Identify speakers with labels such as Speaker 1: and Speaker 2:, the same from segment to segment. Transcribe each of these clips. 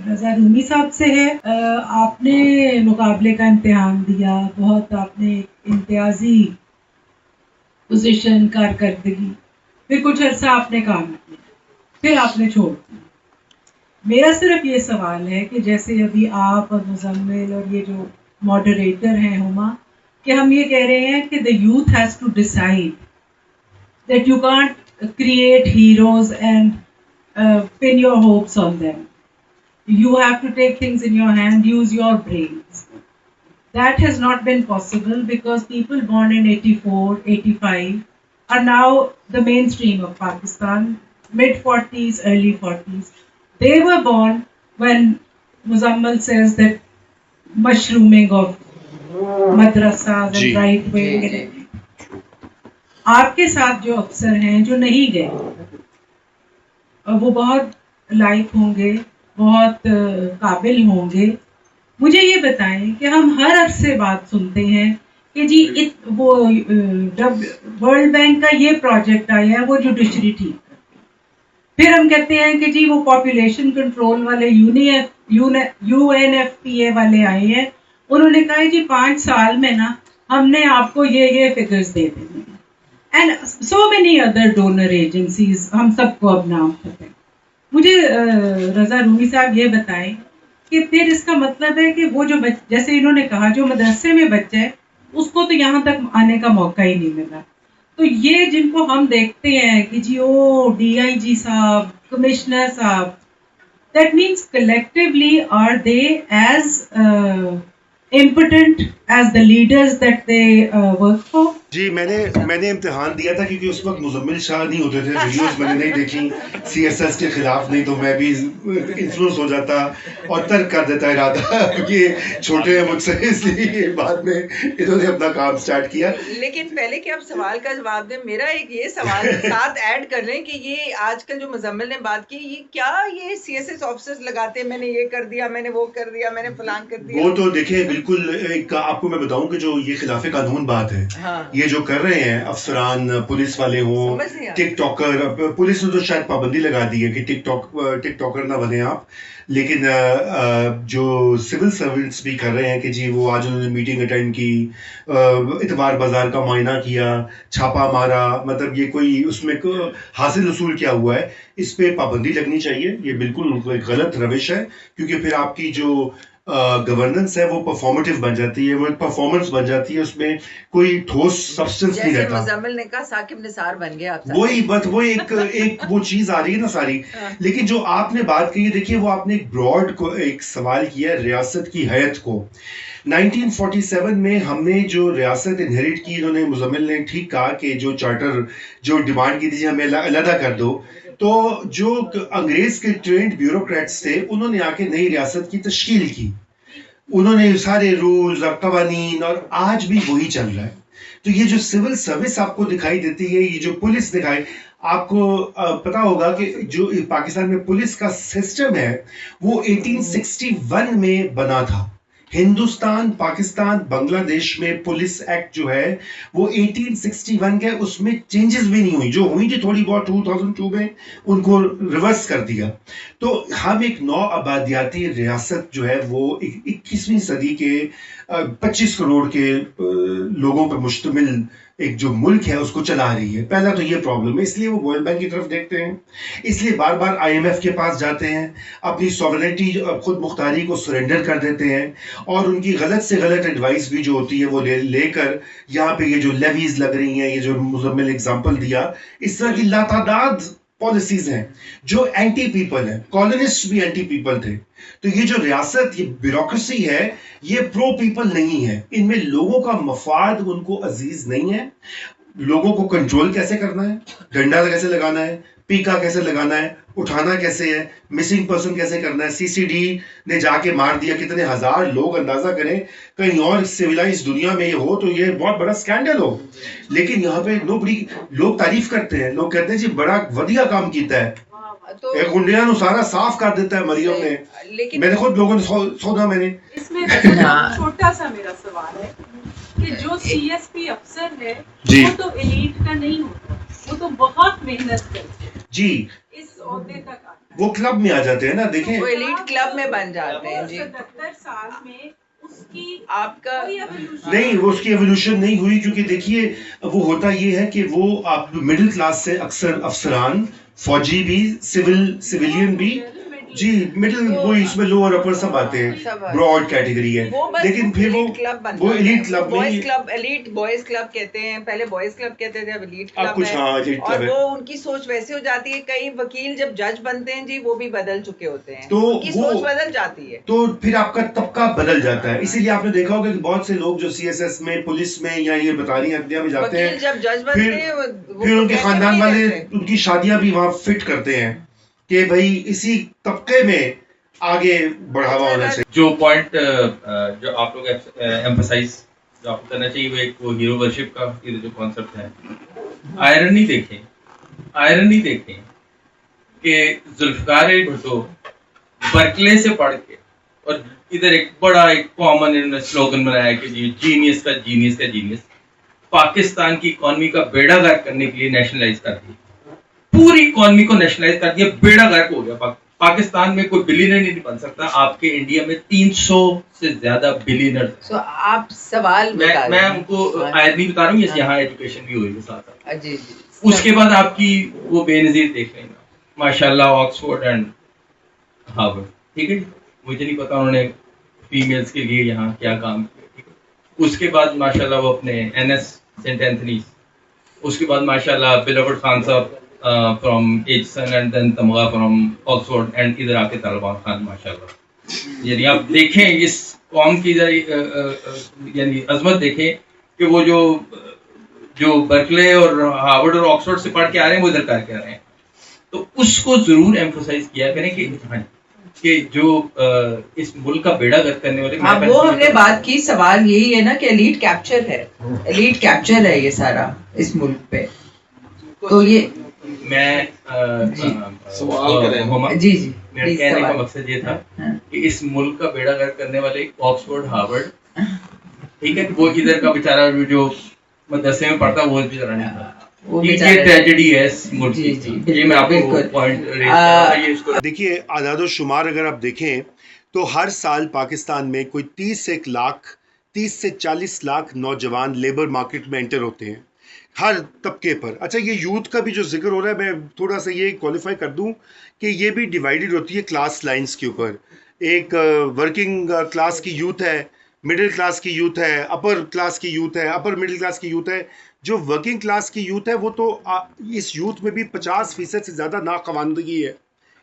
Speaker 1: رضا رومی صاحب سے ہے. آپ نے مقابلے کا امتحان دیا, بہت آپ نے امتیازی پوزیشن کارکردگی, پھر کچھ عرصہ آپ نے کام کیا, پھر آپ نے چھوڑ دیا. میرا صرف یہ سوال ہے کہ جیسے ابھی آپ اور مزمل اور یہ جو ماڈریٹر ہیں ہما, کہ ہم یہ کہہ رہے ہیں کہ the youth has to decide that you can't create heroes and pin your hopes on them. You have to take things in your hand, use your brains. That has not been possible because people born in 84, 85 are now the mainstream of Pakistan, mid-40s, early 40s. They were born when Muzammal says that mushrooming of madrasas and right wing. آپ کے ساتھ جو افسر ہیں جو نہیں گئے, وہ بہت لائق ہوں گے, بہت قابل ہوں گے. مجھے یہ بتائیں کہ ہم ہر عرصے بات سنتے ہیں کہ جی وہ جب ورلڈ بینک کا یہ پروجیکٹ آیا ہے وہ جوڈیشری ٹھیک کرتے ہیں, پھر ہم کہتے ہیں کہ جی وہ پاپولیشن کنٹرول والے یو این ایف پی اے والے آئے ہیں, انہوں نے کہا جی 5 سال میں نا ہم نے آپ کو یہ فگرز دے دیں گے. And so many other donor agencies, ہم سب کو اب نام پتہ ہے. مجھے رضا رومی صاحب یہ بتائیں کہ پھر اس کا مطلب ہے کہ وہ جو جیسے انہوں نے کہا جو مدرسے میں بچہ ہے اس کو تو یہاں تک آنے کا موقع ہی نہیں ملا. تو یہ جن کو ہم دیکھتے ہیں کہ جی او ڈی آئی جی صاحب, کمشنر صاحب, that means collectively are they as impotent as the leaders that they work for.
Speaker 2: جی میں نے امتحان دیا تھا کیونکہ اس وقت مزمل شاہ نہیں ہوتے تھے, ویڈیوز میں نے نہیں دیکھی سی ایس ایس کے خلاف, نہیں تو میں بھی انفلوئنس ہو جاتا اور ترک کر دیتا ارادہ, کیونکہ یہ چھوٹے ہیں مجھ سے, اس لیے بعد میں انہوں نے اپنا کام سٹارٹ کیا.
Speaker 3: لیکن پہلے کہ آپ سوال کا جواب دیں, میرا ایک یہ سوال ساتھ ایڈ کر لیں کہ یہ آج کل جو مزمل نے بات کی, یہ کیا یہ سی ایس ایس آفیسرز لگاتے ہیں, میں نے یہ کر دیا, میں نے وہ کر دیا, میں نے فلان کر دیا.
Speaker 2: وہ تو دیکھیں بالکل ایک آپ کو میں بتاؤں کہ جو یہ خلاف قانون بات ہے, یہ جو کر رہے ہیں افسران, پولیس والے ہوں, ٹک ٹاکر, پولیس نے تو شاید پابندی لگا دی ہے کہ ٹک ٹاکر نہ بنے آپ, لیکن جو سول سرونٹس بھی کر رہے ہیں کہ جی وہ آج انہوں نے میٹنگ اٹینڈ کی, اتوار بازار کا معائنہ کیا, چھاپا مارا, مطلب یہ کوئی اس میں حاصل حصول کیا ہوا ہے, اس پہ پابندی لگنی چاہیے. یہ بالکل ایک غلط روش ہے, کیونکہ پھر آپ کی جو گورننس ہے وہ پرفارمیٹیو بن جاتی ہے, وہ ایک پرفارمنس بن جاتی ہے, اس میں کوئی ٹھوس سبسٹنس نہیں رہتا.
Speaker 3: مزمل نے کہا ثاقب نثار بن گیا,
Speaker 2: وہی بات, وہ ایک وہ چیز آ رہی ہے نا ساری. لیکن جو آپ نے بات کی, دیکھیے وہ آپ نے ایک براڈ کو ایک سوال کیا ریاست کی حیت کو. 1947 میں ہم نے جو ریاست انہیریٹ کی, انہوں نے مزمل نے ٹھیک کہا کہ جو چارٹر جو ڈیمانڈ کی تھی ہمیں علیحدہ کر دو, تو جو انگریز کے ٹرینڈ بیوروکریٹس تھے انہوں نے آ کے نئی ریاست کی تشکیل کی, انہوں نے سارے رولز اور قوانین, اور آج بھی وہی چل رہا ہے. تو یہ جو سول سروس آپ کو دکھائی دیتی ہے, یہ جو پولیس دکھائی, آپ کو پتا ہوگا کہ جو پاکستان میں پولیس کا سسٹم ہے وہ 1861 میں بنا تھا. ہندوستان, پاکستان, بنگلہ دیش میں پولیس ایکٹ جو ہے وہ 1861 کے, اس میں چینجز بھی نہیں ہوئی, جو ہوئی تھی تھوڑی بہت 2002 میں ان کو ریورس کر دیا. تو ہم ایک نو آبادیاتی ریاست جو ہے وہ 21ویں صدی کے 25 کروڑ کے لوگوں پر مشتمل ایک جو ملک ہے اس کو چلا رہی ہے. پہلا تو یہ پرابلم ہے, اس لیے وہ ورلڈ بینک کی طرف دیکھتے ہیں, اس لیے بار بار آئی ایم ایف کے پاس جاتے ہیں, اپنی سوورنٹی خود مختاری کو سرنڈر کر دیتے ہیں, اور ان کی غلط سے غلط ایڈوائس بھی جو ہوتی ہے وہ لے کر یہاں پہ یہ جو لیویز لگ رہی ہیں, یہ جو مزمل اگزامپل دیا, اس طرح کی لاتعداد پالیسیز ہیں جو اینٹی پیپل ہیں. کالونسٹ بھی اینٹی پیپل تھے. تو یہ جو ریاست, یہ بیوروکریسی ہے, یہ پرو پیپل نہیں ہے, ان میں لوگوں کا مفاد ان کو عزیز نہیں ہے. لوگوں کو کنٹرول کیسے کرنا ہے, ڈنڈا کیسے لگانا ہے, پیکا کیسے لگانا ہے, اٹھانا کیسے ہے, مسنگ پرسن کیسے کرنا ہے. سی سی ڈی نے جا کے مار دیا کتنے ہزار لوگ, اندازہ کریں کہیں اور سویلائز دنیا میں یہ ہو تو یہ بہت بڑا سکینڈل ہو, لیکن یہاں پہ لوگ تعریف کرتے ہیں, لوگ کہتے ہیں جی بڑا ودیا کام کیتا ہے, ایک گنڈیا نو سارا صاف کر دیتا ہے مریم نے. میں نے خود لوگوں نے سونا, میں نے
Speaker 1: اس میں چھوٹا سا میرا سوال ہے کہ جو سی ایس پی افسر ہے وہ تو ایلیٹ کا نہیں ہوتا, وہ تو بہت محنت کرتے ہیں
Speaker 2: جی
Speaker 1: اس عہدے تک آتا ہے.
Speaker 2: وہ کلب میں آ جاتے ہیں نا. دیکھیں
Speaker 3: وہ ایلیٹ کلب میں بن جاتے ہیں. جی
Speaker 1: 77 سال میں اس کی
Speaker 3: آپ کا
Speaker 2: نہیں، وہ اس کی ایولیوشن نہیں ہوئی، کیونکہ دیکھیے وہ ہوتا یہ ہے کہ وہ آپ مڈل کلاس سے اکثر افسران، فوجی بھی، سویلین بھی، جی مڈل، وہی اس میں لوور اپر سب آتے ہیں، براڈ کیٹیگری ہے. لیکن پھر وہ elite club
Speaker 3: boys club, elite boys club کہتے ہیں. پہلے بوائز کلب کہتے تھے، اب ایلیٹ
Speaker 2: اب
Speaker 3: کلب
Speaker 2: کچھ
Speaker 3: ہے.
Speaker 2: ہاں ایلیٹ
Speaker 3: اور
Speaker 2: کلب ہے.
Speaker 3: وہ ان کی سوچ ویسے ہو جاتی ہے. کئی وکیل جب جج بنتے ہیں جی وہ بھی بدل چکے ہوتے ہیں،
Speaker 2: تو
Speaker 3: ان کی سوچ بدل جاتی ہے.
Speaker 2: تو پھر آپ کا طبقہ بدل جاتا ہے. اسی لیے آپ نے دیکھا ہوگا کہ بہت سے لوگ جو سی ایس ایس میں، پولیس میں یا یہ بطالین عدلیہ میں جاتے ہیں،
Speaker 3: وکیل جب جج بنتے ہیں
Speaker 2: پھر ان کے خاندان والے ان کی شادیاں بھی وہاں فٹ کرتے ہیں کہ بھائی اسی طبقے میں آگے بڑھاوا ہونا چاہیے.
Speaker 4: جو پوائنٹ جو آپ لوگ ایمفسائز جو آپ کو کرنا چاہیے، وہ ایک وہ ہیرو ورشپ کا یہ جو کانسیپٹ ہے. آئرنی دیکھیں کہ ذوالفقار علی بھٹو برکلے سے پڑھ کے اور ادھر ایک بڑا ایک کامن سلوگن بنایا کہ جی جینیس کا جینیس پاکستان کی اکانومی کا بیڑا غرق کرنے کے لیے نیشنلائز کر دیا. پوری اکانومی کو نیشنلائز کر دیا، بیڑا غرق ہو گیا. پاکستان میں کوئی بلینر نہیں بن سکتا. آپ کے انڈیا میں 300 سے زیادہ بلینر.
Speaker 3: آپ سوال
Speaker 4: میں ان کو آئرنی بتا رہا ہوں، یہاں ایجوکیشن بھی ہوئی ہے ساتھ.
Speaker 3: جی
Speaker 4: اس کے بعد آپ کی وہ بے نظیر دیکھ لیں گا، ماشاء اللہ آکسفورڈ اینڈ ہارورڈ. ٹھیک ہے، مجھے نہیں پتا انہوں نے فیمیلز کے لیے یہاں کیا کام کیا. ٹھیک ہے، اس کے بعد ماشاء اللہ وہ اپنے این ایس سینٹ اینتھنیز، اس کے بعد ماشاء اللہ بلاورڈ خان صاحب فرام ایچسن اینڈ دین تمغا فرام آکسفورڈ اینڈ ادھر آ کے طالبان خان ماشاء اللہ. یعنی آپ دیکھیں اس قوم کی یعنی عظمت دیکھیں کہ وہ جو برکلے اور ہارورڈ اور آکسفورڈ سے پڑھ کے آ رہے ہیں وہ ادھر کر کے آ رہے ہیں. تو اس کو ضرور ایمفسائز کیا کریں کہ جو اس ملک کا بیڑا غرق کرنے والے.
Speaker 3: وہ ہم نے بات کی. سوال یہی ہے نا کہ ایلیٹ کیپچر ہے یہ سارا اس ملک پہ. تو یہ
Speaker 4: میں
Speaker 3: جی
Speaker 4: میرا کہنے کا مقصد یہ تھا کہ اس ملک کا بیڑا غرق کرنے والے آکسفورڈ ہارورڈ، ٹھیک ہے، وہ ادھر کا بیچارہ جو مدرسے میں پڑھتا وہ بیچارہ نہیں تھا. یہ ٹریجڈی ہے اس ملک کی. یہ میں آپ کو پوائنٹ.
Speaker 2: دیکھیے اعداد و شمار اگر آپ دیکھیں تو ہر سال پاکستان میں کوئی 30 سے 40 لاکھ نوجوان لیبر مارکیٹ میں انٹر ہوتے ہیں ہر طبقے پر. اچھا، یہ یوتھ کا بھی جو ذکر ہو رہا ہے، میں تھوڑا سا یہ کوالیفائی کر دوں کہ یہ بھی ڈیوائیڈڈ ہوتی ہے کلاس لائنز کے اوپر. ایک ورکنگ کلاس کی یوتھ ہے، مڈل کلاس کی یوتھ ہے، اپر کلاس کی یوتھ ہے، اپر مڈل کلاس کی یوتھ ہے. جو ورکنگ کلاس کی یوتھ ہے وہ تو اس یوتھ میں بھی 50% سے زیادہ ناخواندگی ہے،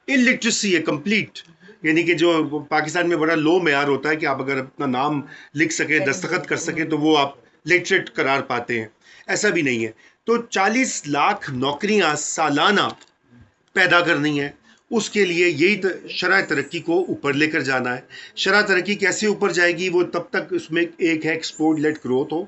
Speaker 2: الٹریسی ہے کمپلیٹ. یعنی کہ جو پاکستان میں بڑا لو معیار ہوتا ہے کہ آپ اگر اپنا نام لکھ سکیں، دستخط کر سکیں تو وہ آپ لٹریٹ قرار پاتے ہیں. ایسا بھی نہیں ہے. تو 40 لاکھ نوکریاں سالانہ پیدا کرنی ہے. اس کے لیے یہی شرح ترقی کو اوپر لے کر جانا ہے. شرح ترقی کیسے اوپر جائے گی؟ وہ تب تک اس میں ایک ہے ایکسپورٹ لیڈ گروتھ ہو،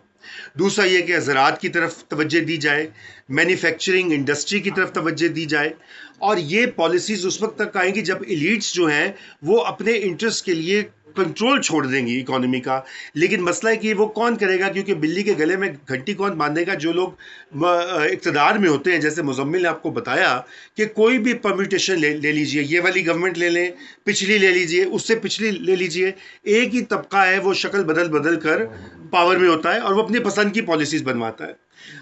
Speaker 2: دوسرا یہ کہ زراعت کی طرف توجہ دی جائے، مینوفیکچرنگ انڈسٹری کی طرف توجہ دی جائے. اور یہ پالیسیز اس وقت تک آئیں گی جب ایلیٹس جو ہیں وہ اپنے انٹرسٹ کے لیے کنٹرول چھوڑ دیں گی اکانومی کا. لیکن مسئلہ ہے کہ وہ کون کرے گا؟ کیونکہ بلی کے گلے میں گھنٹی کون باندھے گا؟ جو لوگ اقتدار میں ہوتے ہیں. جیسے مزمل نے آپ کو بتایا کہ کوئی بھی پرمیوٹیشن لے لیجئے، یہ والی گورنمنٹ لے لیں، پچھلی لے لیجئے، اس سے پچھلی لے لیجئے، ایک ہی طبقہ ہے وہ شکل بدل کر پاور میں ہوتا ہے اور وہ اپنی پسند کی پالیسیز بنواتا ہے.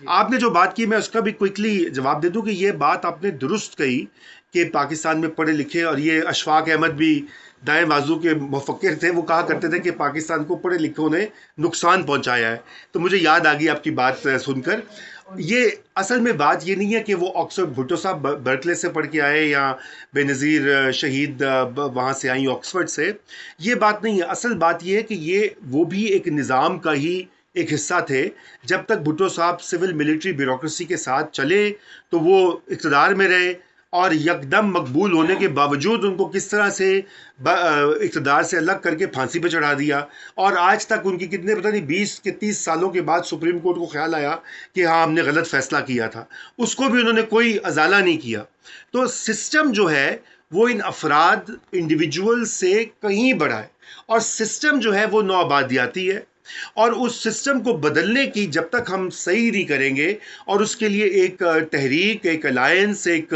Speaker 2: آپ نے جو بات کی میں اس کا بھی کوئکلی جواب دے دوں کہ یہ بات آپ نے درست کہی کہ پاکستان میں پڑھے لکھے، اور یہ اشفاق احمد بھی دائیں بازو کے مفکر تھے، وہ کہا کرتے تھے کہ پاکستان کو پڑھے لکھوں نے نقصان پہنچایا ہے. تو مجھے یاد آ گئی آپ کی بات سن کر. یہ اصل میں بات یہ نہیں ہے کہ وہ آکسفورڈ بھٹو صاحب برکلے سے پڑھ کے آئے یا بے نظیر شہید وہاں سے آئیں آکسفورڈ سے. یہ بات نہیں ہے. اصل بات یہ ہے کہ یہ وہ بھی ایک نظام کا ہی ایک حصہ تھے. جب تک بھٹو صاحب سول ملٹری بیوروکریسی کے ساتھ چلے تو وہ اقتدار میں رہے، اور یکدم مقبول ہونے کے باوجود ان کو کس طرح سے اقتدار سے الگ کر کے پھانسی پہ چڑھا دیا. اور آج تک ان کی کتنے پتہ نہیں 20 کے 30 سالوں کے بعد سپریم کورٹ کو خیال آیا کہ ہاں ہم نے غلط فیصلہ کیا تھا، اس کو بھی انہوں نے کوئی ازالہ نہیں کیا. تو سسٹم جو ہے وہ ان افراد انڈیویجول سے کہیں بڑا ہے، اور سسٹم جو ہے وہ نوآبادیاتی ہے. اور اس سسٹم کو بدلنے کی جب تک ہم صحیح نہیں کریں گے اور اس کے لیے ایک تحریک، ایک الائنس، ایک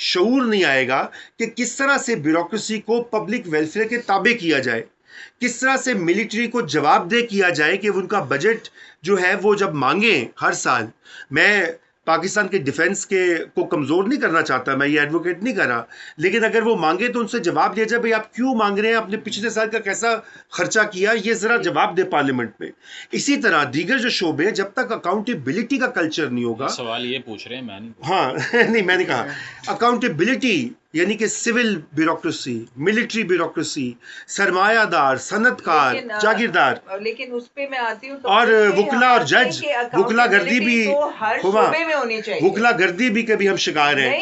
Speaker 2: شعور نہیں آئے گا کہ کس طرح سے بیوروکریسی کو پبلک ویلفیئر کے تابع کیا جائے، کس طرح سے ملٹری کو جواب دہ کیا جائے کہ ان کا بجٹ جو ہے وہ جب مانگیں ہر سال. میں پاکستان کے ڈیفنس کو کمزور نہیں کرنا چاہتا، میں یہ ایڈوکیٹ نہیں کر رہا، لیکن اگر وہ مانگے تو ان سے جواب دیا جائے بھئی آپ کیوں مانگ رہے ہیں، آپ نے پچھلے سال کا کیسا خرچہ کیا، یہ ذرا جواب دے پارلیمنٹ میں. اسی طرح دیگر جو شعبے ہیں جب تک اکاؤنٹیبلٹی کا کلچر نہیں ہوگا.
Speaker 5: سوال یہ پوچھ رہے ہیں میں نہیں
Speaker 2: ہاں نہیں میں نے کہا اکاؤنٹیبلٹی یعنی کہ سول بیوروکریسی، ملٹری بیوروکریسی، سرمایہ دار، صنعت کار، جاگیردار،
Speaker 3: لیکن اس پہ میں آتی ہوں
Speaker 2: اور وکلا اور جج، وکلا گردی بھی
Speaker 3: ہر
Speaker 2: ہوا،
Speaker 3: شعبے میں ہونی چاہیے.
Speaker 2: وکلا گردی بھی کبھی ہم شکار ہیں.